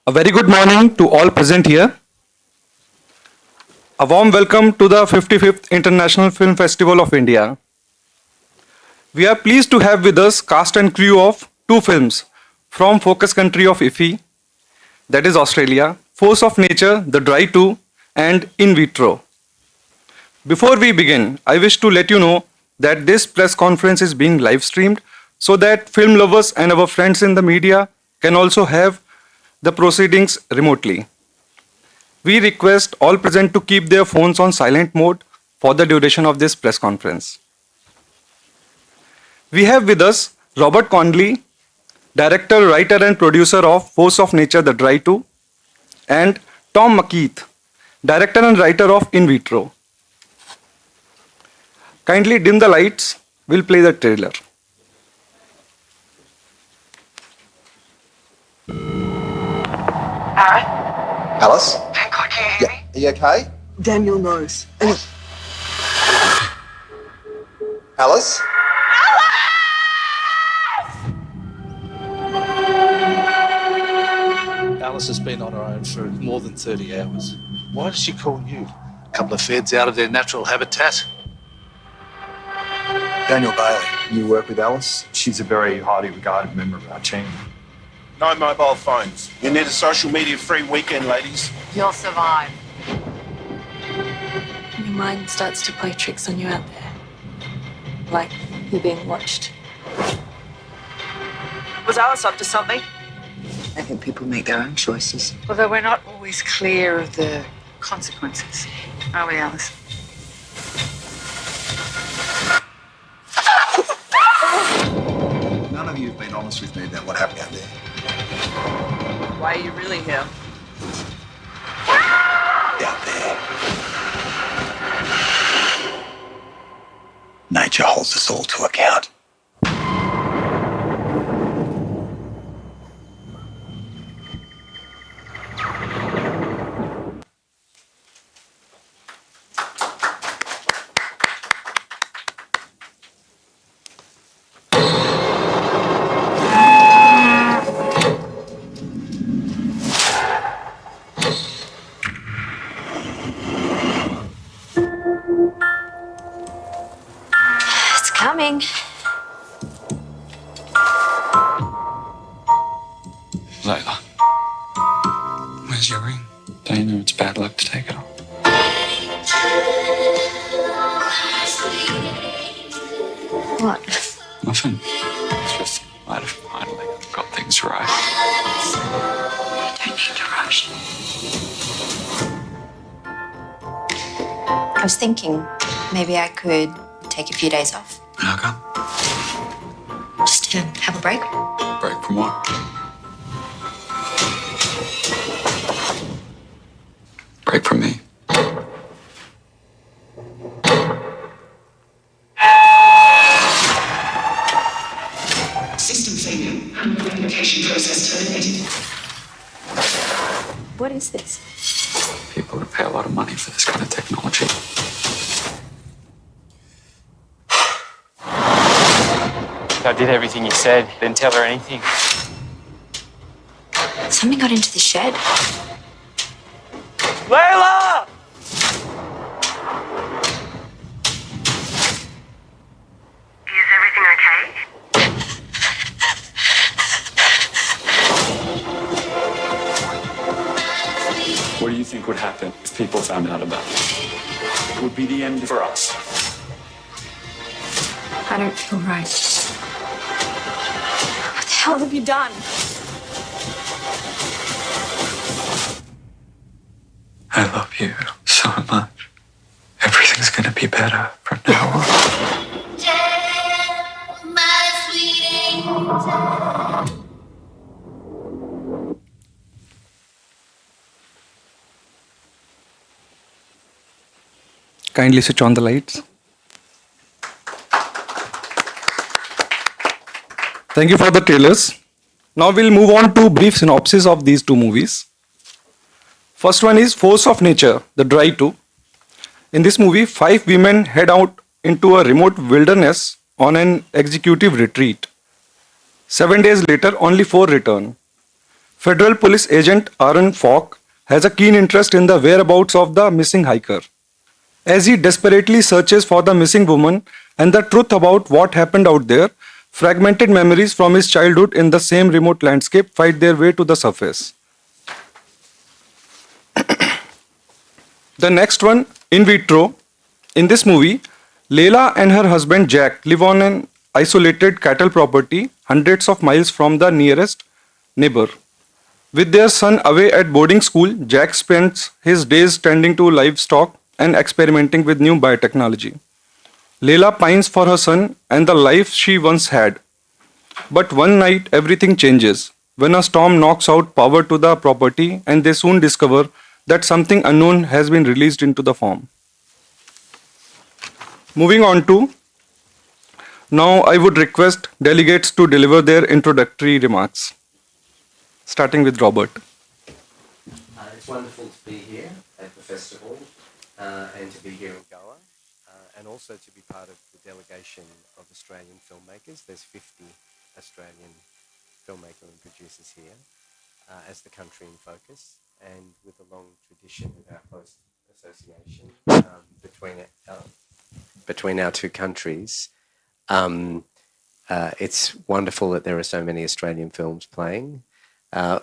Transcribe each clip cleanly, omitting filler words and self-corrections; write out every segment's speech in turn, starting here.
A very good morning to all present here. A warm welcome to the 55th International Film Festival of India. We are pleased to have with us cast and crew of two films from focus country of IFFI, that is Australia, Force of Nature, The Dry 2 and In Vitro. Before we begin, I wish to let you know that this press conference is being live streamed so that film lovers and our friends in the media can also have the proceedings remotely. We request all present to keep their phones on silent mode for the duration of this press conference. We have with us Robert Conley, director, writer and producer of Force of Nature, The Dry 2, and Tom McKeith, director and writer of In Vitro. Kindly dim the lights, we'll play the trailer. Aaron? Alice? Thank God, can you hear me? Are you okay? Daniel knows. Alice? Alice has been on her own for more than 30 hours. Why does she call you? A couple of feds out of their natural habitat. Daniel Bailey, you work with Alice. She's a very highly regarded member of our team. No mobile phones. You need a social media free weekend, ladies. You'll survive. Your mind starts to play tricks on you out there. Like you're being watched. Was Alice up to something? I think people make their own choices. Although we're not always clear of the consequences, are we, Alice? None of you have been honest with me about what happened out there. Why are you really here? Out there. Nature holds us all to account. It's coming. Layla, where's your ring? Don't you know it's bad luck to take it off? What? Nothing. It's just I've finally got things right. You don't need to rush. I was thinking maybe I could take a few days off. How come? Just to have a break. Break from what? Break from me. System failure. Replication process terminated. What is this? People would pay a lot of money for this kind of technology. I did everything you said. Didn't tell her anything. Something got into the shed. Layla! Is everything okay? What do you think would happen if people found out about it? It would be the end for us. I don't feel right. What the hell have you done? I love you so much. Everything's gonna be better from now on. Kindly switch on the lights. Thank you for the trailers. Now we'll move on to brief synopsis of these two movies. First one is Force of Nature, The Dry 2. In this movie, 5 women head out into a remote wilderness on an executive retreat. 7 days later, only 4 return. Federal Police Agent Aaron Falk has a keen interest in the whereabouts of the missing hiker. As he desperately searches for the missing woman and the truth about what happened out there, fragmented memories from his childhood in the same remote landscape fight their way to the surface. The next one, In Vitro. In this movie, Leila and her husband Jack live on an isolated cattle property hundreds of miles from the nearest neighbor. With their son away at boarding school, Jack spends his days tending to livestock and experimenting with new biotechnology. Leila pines for her son and the life she once had. But one night, everything changes when a storm knocks out power to the property, and they soon discover that something unknown has been released into the farm. Moving on to, now I would request delegates to deliver their introductory remarks. Starting with Robert. It's wonderful to be here at the festival and to be here in Goa and also to be part of the delegation of Australian filmmakers. There's 50 Australian filmmakers and producers here as the country in focus, and with a long tradition of our close association between our two countries. It's wonderful that there are so many Australian films playing.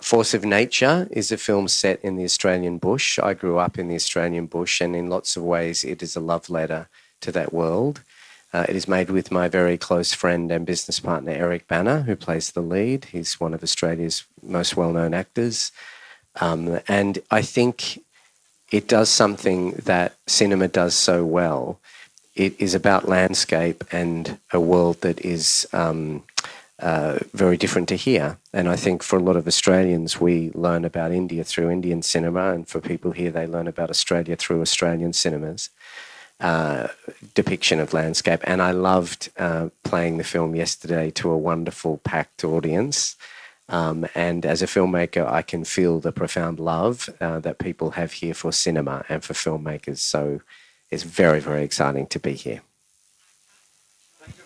Force of Nature is a film set in the Australian bush. I grew up in the Australian bush, and in lots of ways it is a love letter to that world. It is made with my very close friend and business partner Eric Bana, who plays the lead. He's one of Australia's most well-known actors. And I think it does something that cinema does so well. It is about landscape and a world that is very different to here. And I think for a lot of Australians, we learn about India through Indian cinema, and for people here, they learn about Australia through Australian cinemas. Depiction of landscape. And I loved playing the film yesterday to a wonderful packed audience. And as a filmmaker, I can feel the profound love that people have here for cinema and for filmmakers. So it's very, very exciting to be here. Thank you,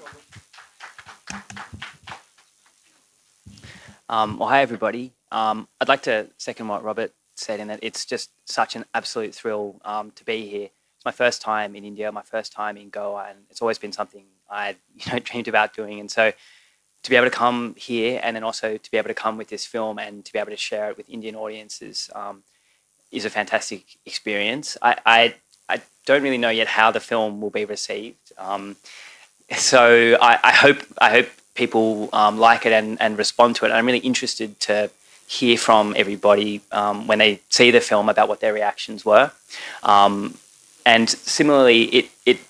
Robert. Well, hi, everybody. I'd like to second what Robert said in that it's just such an absolute thrill to be here. It's my first time in India, my first time in Goa, and it's always been something I dreamed about doing. And so to be able to come here and then also to be able to come with this film and to be able to share it with Indian audiences is a fantastic experience. I don't really know yet how the film will be received. So I hope people like it and respond to it. And I'm really interested to hear from everybody when they see the film about what their reactions were. And similarly, it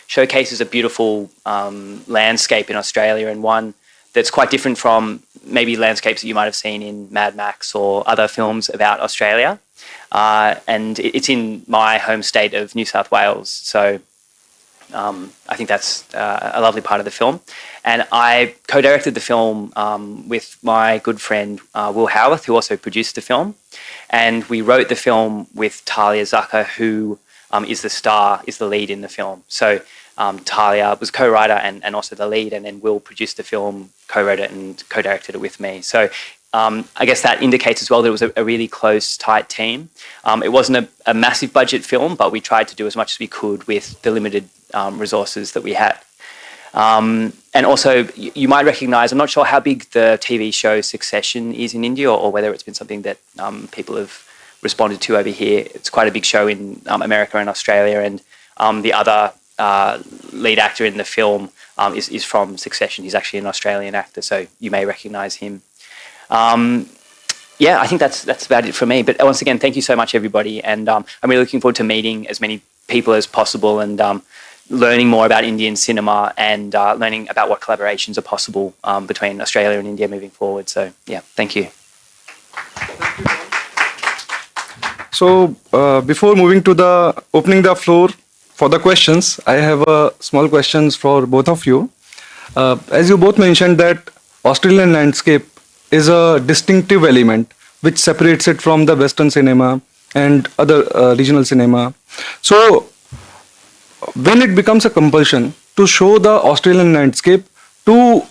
showcases a beautiful landscape in Australia, and one that's quite different from maybe landscapes that you might have seen in Mad Max or other films about Australia. And it's in my home state of New South Wales. So I think that's a lovely part of the film. And I co-directed the film with my good friend Will Howarth, who also produced the film. And we wrote the film with Talia Zucker, who is the lead in the film. So Talia was co-writer and also the lead, and then Will produced the film, co-wrote it and co-directed it with me. So I guess that indicates as well that it was a really close, tight team. It wasn't a massive budget film, but we tried to do as much as we could with the limited resources that we had. And also, you might recognise, I'm not sure how big the TV show Succession is in India, or whether it's been something that people have responded to over here. It's quite a big show in America and Australia, and the other lead actor in the film is from Succession. He's actually an Australian actor, so you may recognise him. Yeah, I think that's about it for me. But once again, thank you so much, everybody, and I'm really looking forward to meeting as many people as possible and learning more about Indian cinema and learning about what collaborations are possible between Australia and India moving forward. So yeah, thank you. So before moving to the opening the floor for the questions, I have small questions for both of you. As you both mentioned that Australian landscape is a distinctive element which separates it from the Western cinema and other regional cinema. So when it becomes a compulsion to show the Australian landscape to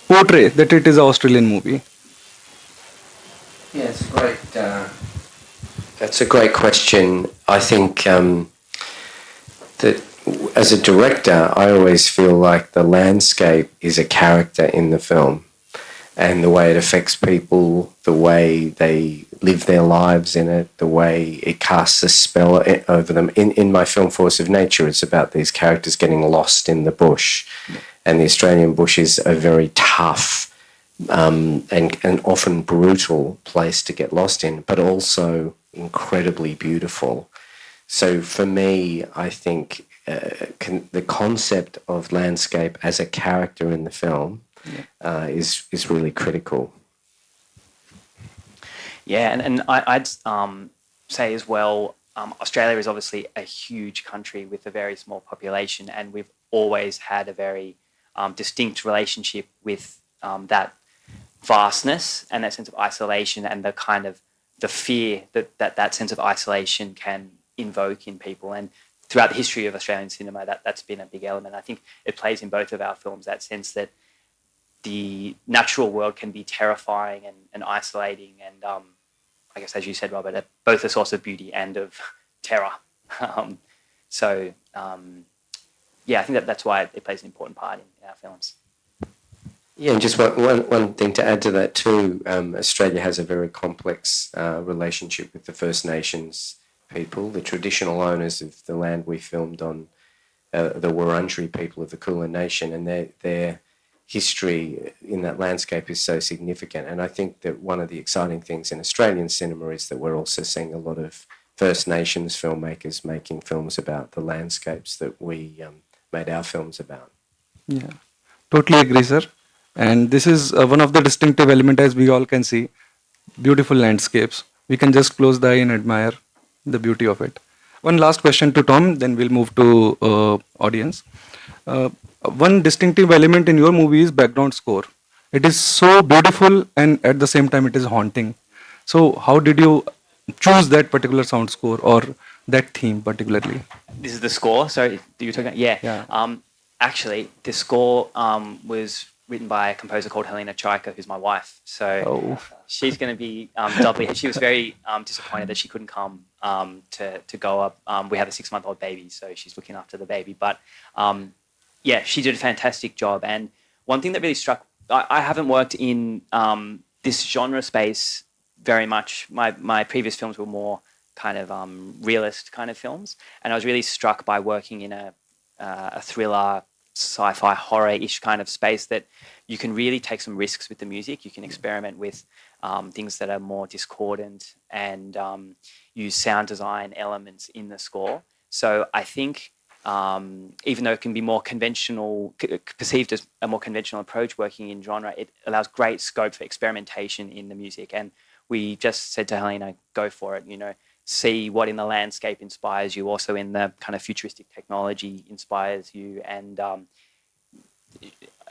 portray that it is an Australian movie, Yeah, it's a great. That's a great question. I think that as a director, I always feel like the landscape is a character in the film, and the way it affects people, the way they live their lives in it, the way it casts a spell over them. In my film Force of Nature, it's about these characters getting lost in the bush, and the Australian bush is a very tough and often brutal place to get lost in, but also incredibly beautiful. So for me, I think the concept of landscape as a character in the film is really critical. Yeah, and I'd say as well, Australia is obviously a huge country with a very small population, and we've always had a very distinct relationship with that vastness and that sense of isolation and the kind of the fear that sense of isolation can invoke in people. And throughout the history of Australian cinema, that's been a big element. I think it plays in both of our films, that sense that the natural world can be terrifying and isolating, and I guess, as you said, Robert, both a source of beauty and of terror. Yeah, I think that's why it plays an important part in our films. Yeah, and just one thing to add to that too, Australia has a very complex relationship with the First Nations people, the traditional owners of the land we filmed on, the Wurundjeri people of the Kulin Nation, and their history in that landscape is so significant. And I think that one of the exciting things in Australian cinema is that we're also seeing a lot of First Nations filmmakers making films about the landscapes that we made our films about. Yeah, totally agree, sir. And this is one of the distinctive element, as we all can see, beautiful landscapes. We can just close the eye and admire the beauty of it. One last question to Tom, then we'll move to audience. One distinctive element in your movie is background score. It is so beautiful and at the same time it is haunting. So how did you choose that particular sound score or that theme particularly? This is the score. Sorry, you were talking about? Yeah. Actually, the score was written by a composer called Helena Chaika, who's my wife. So she's going to be doubly. She was very disappointed that she couldn't come to go up. We have a 6-month-old baby, so she's looking after the baby. But yeah, she did a fantastic job. And one thing that really struck, I haven't worked in this genre space very much. My previous films were more kind of realist kind of films, and I was really struck by working in a thriller, sci-fi, horror-ish kind of space that you can really take some risks with the music. You can experiment with things that are more discordant and use sound design elements in the score. So I think even though it can be more conventional, perceived as a more conventional approach working in genre, it allows great scope for experimentation in the music. And we just said to Helena, go for it, see what in the landscape inspires you, also in the kind of futuristic technology inspires you. And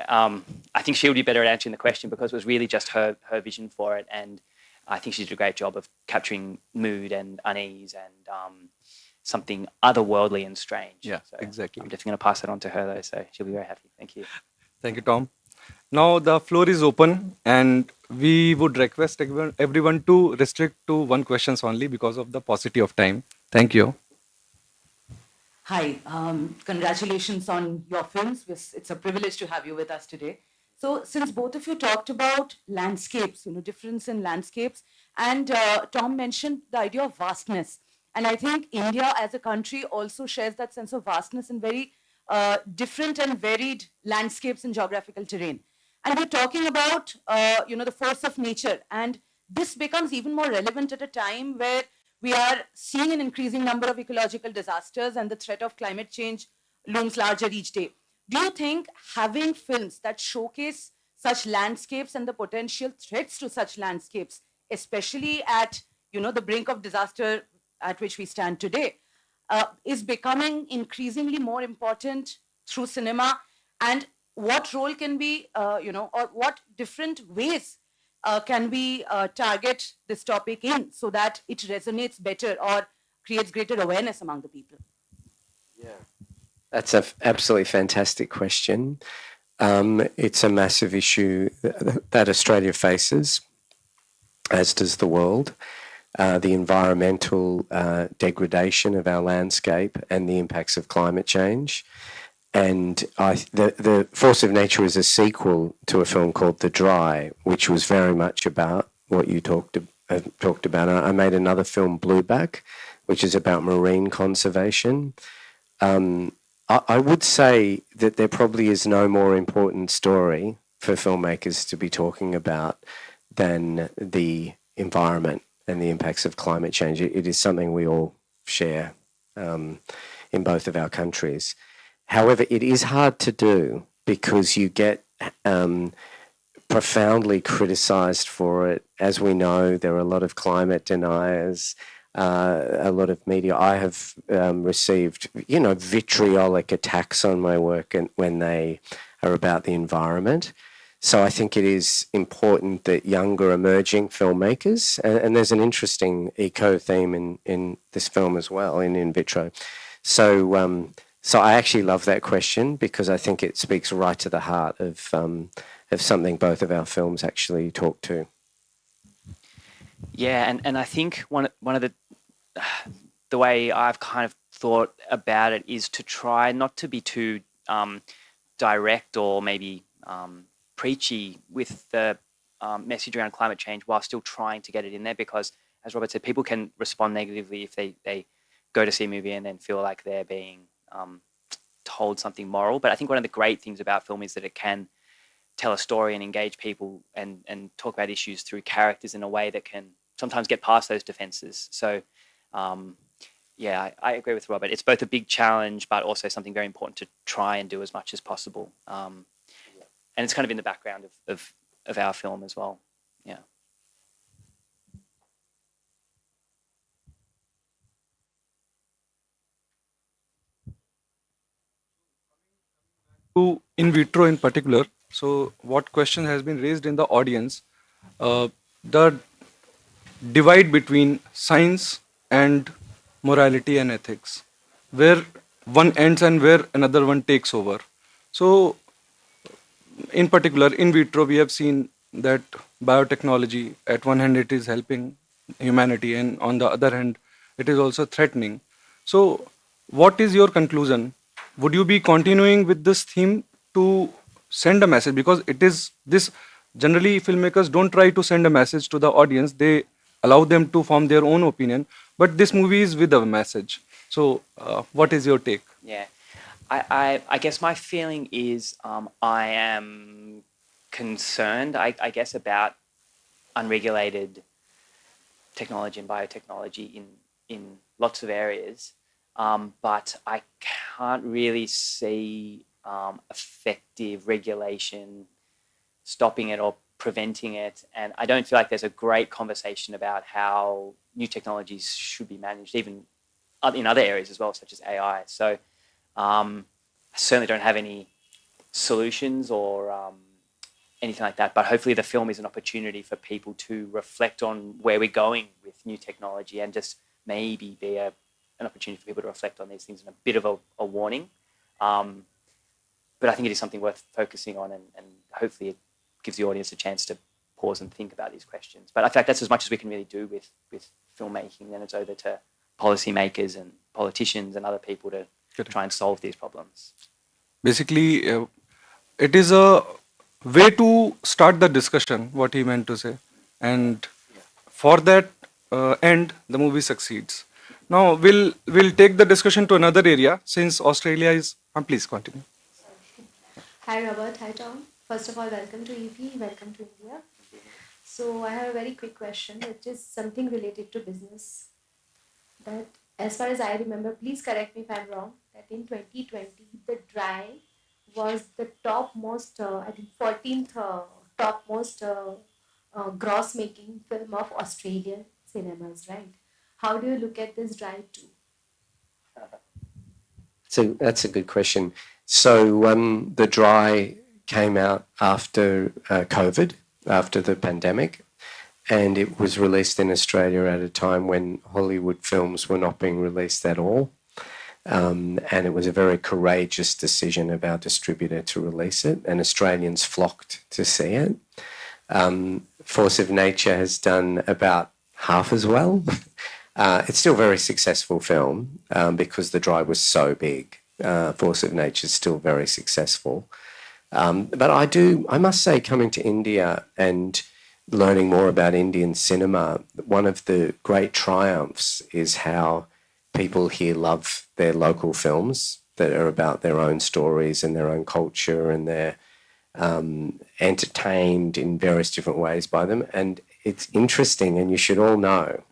I think she'll be better at answering the question because it was really just her vision for it. And I think she did a great job of capturing mood and unease and something otherworldly and strange. Yeah, so exactly. I'm definitely going to pass it on to her though, so she'll be very happy. Thank you. Thank you, Tom. Now the floor is open and we would request everyone to restrict to one questions only because of the paucity of time. Thank you. Hi, congratulations on your films. It's a privilege to have you with us today. So since both of you talked about landscapes, difference in landscapes, and Tom mentioned the idea of vastness. And I think India as a country also shares that sense of vastness in very different and varied landscapes and geographical terrain. And we're talking about, the force of nature. And this becomes even more relevant at a time where we are seeing an increasing number of ecological disasters and the threat of climate change looms larger each day. Do you think having films that showcase such landscapes and the potential threats to such landscapes, especially at, the brink of disaster at which we stand today, is becoming increasingly more important through cinema? And what role can we, or what different ways can we target this topic in so that it resonates better or creates greater awareness among the people? Yeah, that's an absolutely fantastic question. It's a massive issue that Australia faces. as does the world. The environmental degradation of our landscape and the impacts of climate change. And the Force of Nature is a sequel to a film called The Dry, which was very much about what you talked about. I made another film, Blueback, which is about marine conservation. I would say that there probably is no more important story for filmmakers to be talking about than the environment and the impacts of climate change. It is something we all share in both of our countries. However, it is hard to do because you get profoundly criticised for it. As we know, there are a lot of climate deniers, a lot of media. I have received, vitriolic attacks on my work when they are about the environment. So I think it is important that younger emerging filmmakers, and there's an interesting eco theme in this film as well, in Vitro. So I actually love that question because I think it speaks right to the heart of something both of our films actually talk to. Yeah, and I think one of the way I've kind of thought about it is to try not to be too direct or maybe preachy with the message around climate change while still trying to get it in there, because as Robert said, people can respond negatively if they go to see a movie and then feel like they're being told something moral. But I think one of the great things about film is that it can tell a story and engage people and talk about issues through characters in a way that can sometimes get past those defenses. So yeah, I agree with Robert. It's both a big challenge but also something very important to try and do as much as possible. And it's kind of in the background of our film as well. Yeah. To in vitro in particular, so what question has been raised in the audience, the divide between science and morality and ethics, where one ends and where another one takes over. So in particular, in vitro, we have seen that biotechnology, at one hand, it is helping humanity, and on the other hand, it is also threatening. So, what is your conclusion? Would you be continuing with this theme to send a message? Because it is this, generally, filmmakers don't try to send a message to the audience, they allow them to form their own opinion, but this movie is with a message. So, what is your take? Yeah. I guess my feeling is I am concerned, I guess, about unregulated technology and biotechnology in lots of areas, but I can't really see effective regulation stopping it or preventing it. And I don't feel like there's a great conversation about how new technologies should be managed, even in other areas as well, such as AI. So I certainly don't have any solutions or anything like that, but hopefully the film is an opportunity for people to reflect on where we're going with new technology and just maybe be an opportunity for people to reflect on these things and a bit of a warning. But I think it is something worth focusing on, and hopefully it gives the audience a chance to pause and think about these questions. But in fact, that's as much as we can really do with filmmaking. Then it's over to policymakers and politicians and other people to try and solve these problems. Basically, it is a way to start the discussion, what he meant to say. And for that end, the movie succeeds. Now, we'll take the discussion to another area, since Australia is... please continue. Hi, Robert. Hi, Tom. First of all, welcome to IFFI. Welcome to India. So I have a very quick question, which is something related to business. That, as far as I remember, please correct me if I'm wrong, that in 2020, The Dry was the topmost, I think 14th topmost gross-making film of Australian cinemas, right? How do you look at this Dry too? So that's a good question. So The Dry came out after COVID, after the pandemic, and it was released in Australia at a time when Hollywood films were not being released at all. And it was a very courageous decision of our distributor to release it, and Australians flocked to see it. Force of Nature has done about half as well. It's still a very successful film because the drive was so big. Force of Nature is still very successful. But I must say, coming to India and learning more about Indian cinema, one of the great triumphs is how people here love their local films that are about their own stories and their own culture, and they're entertained in various different ways by them. And it's interesting, and you should all know,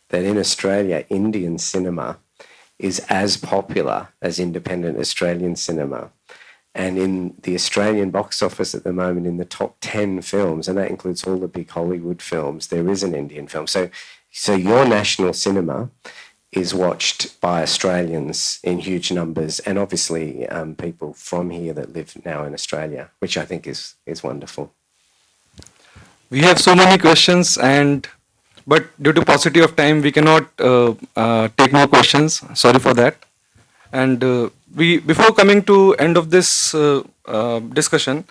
that in Australia, Indian cinema is as popular as independent Australian cinema. And in the Australian box office at the moment, in the top 10 films, and that includes all the big Hollywood films, there is an Indian film. So your national cinema is watched by Australians in huge numbers, and obviously people from here that live now in Australia, which I think is wonderful. We have so many questions, but due to paucity of time, we cannot take more questions. Sorry for that. And before coming to end of this discussion,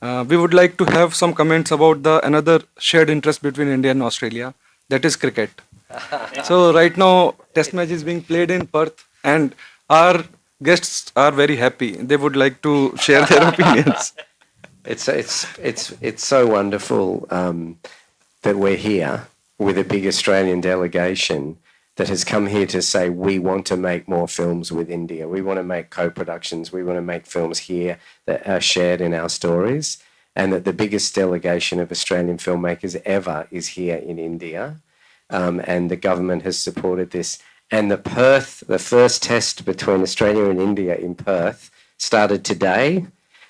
we would like to have some comments about another shared interest between India and Australia, that is cricket. So right now, Test match is being played in Perth, and our guests are very happy. They would like to share their opinions. It's so wonderful that we're here with a big Australian delegation that has come here to say we want to make more films with India. We want to make co-productions. We want to make films here that are shared in our stories, and that the biggest delegation of Australian filmmakers ever is here in India. And the government has supported this. And the first test between Australia and India in Perth started today,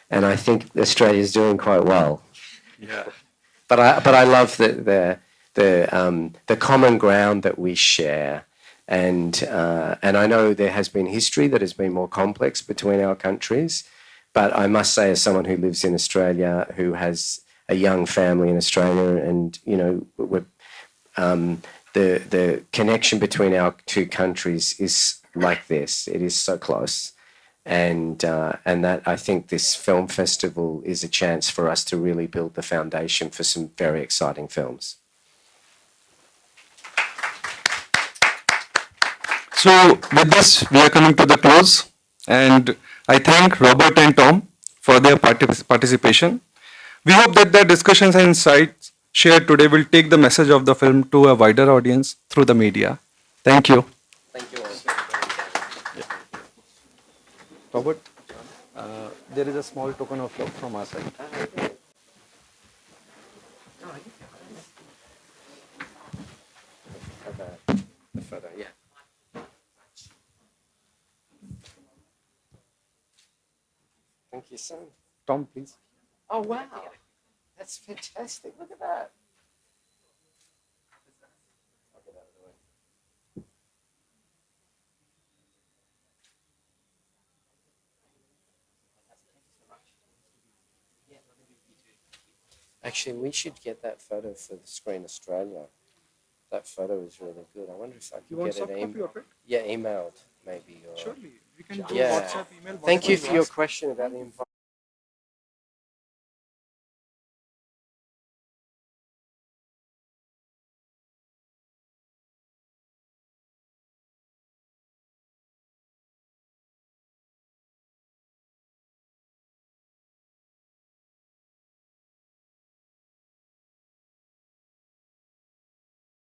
and I think Australia is doing quite well. Yeah. But I love the common ground that we share, and I know there has been history that has been more complex between our countries, but I must say, as someone who lives in Australia, who has a young family in Australia, and you know, the connection between our two countries is like this. It is so close. And that I think this film festival is a chance for us to really build the foundation for some very exciting films. So with this, we are coming to the close, and I thank Robert and Tom for their participation. We hope that the discussions and insights shared today will take the message of the film to a wider audience through the media. Thank you. Thank you all. Robert, there is a small token of love from our side. The photo, yeah. Thank you, son. Tom, please. Oh, wow. That's fantastic. Look at that. Actually, we should get that photo for the Screen Australia. That photo is really good. I wonder if I You could want get soft it copy of it? Yeah, emailed maybe. Or, Surely. We can do yeah. WhatsApp, email. Thank you whatever for your question about the environment.